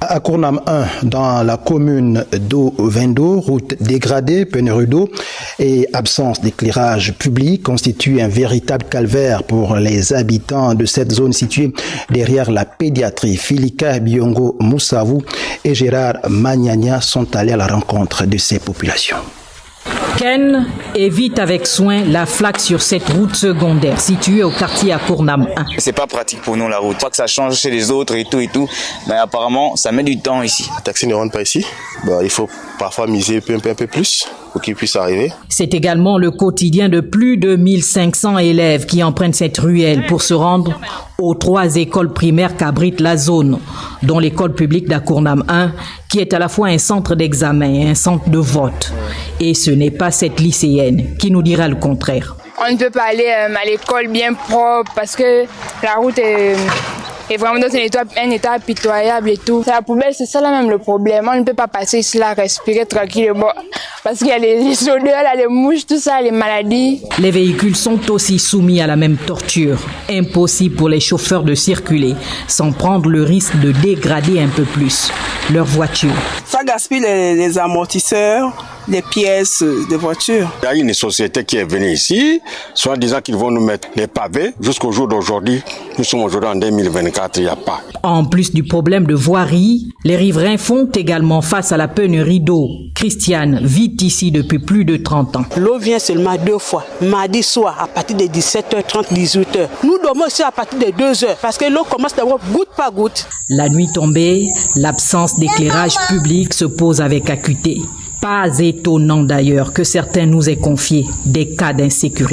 à Kournam 1, dans la commune d'O-Vendo, route dégradée, pénurie d'eau et absence d'éclairage public constitue un véritable calvaire pour les habitants de cette zone située derrière la pédiatrie. Filika Biongo Moussavou et Gérard Magnagna sont allés à la rencontre de ces populations. Ken évite avec soin la flaque sur cette route secondaire située au quartier à Kournam 1. C'est pas pratique pour nous la route. Pas que ça change chez les autres et tout. Mais apparemment, ça met du temps ici. Les taxis ne rentrent pas ici. Il faut parfois miser un peu plus pour qu'ils puissent arriver. C'est également le quotidien de plus de 1500 élèves qui empruntent cette ruelle pour se rendre aux 3 écoles primaires qu'abrite la zone, dont l'école publique d'Akournam 1, qui est à la fois un centre d'examen et un centre de vote. Et ce n'est pas cette lycéenne qui nous dira le contraire. On ne peut pas aller à l'école bien propre parce que la route est vraiment dans un état pitoyable et tout. La poubelle, c'est ça là même le problème. On ne peut pas passer ici là, respirer tranquillement parce qu'il y a les odeurs, là, les mouches, tout ça, les maladies. Les véhicules sont aussi soumis à la même torture. Impossible pour les chauffeurs de circuler sans prendre le risque de dégrader un peu plus leur voiture. Ça gaspille les amortisseurs, les pièces de voiture. Il y a une société qui est venue ici, soit disant qu'ils vont nous mettre les pavés jusqu'au jour d'aujourd'hui. Nous sommes aujourd'hui en 2024, il n'y a pas. En plus du problème de voirie, les riverains font également face à la pénurie d'eau. Christiane vit ici depuis plus de 30 ans. L'eau vient seulement 2 fois, mardi soir à partir de 17h30, 18h. Nous dormons aussi à partir de 2h parce que l'eau commence d'abord goutte par goutte. La nuit tombée, l'absence d'éclairage public se pose avec acuité. Pas étonnant d'ailleurs que certains nous aient confié des cas d'insécurité.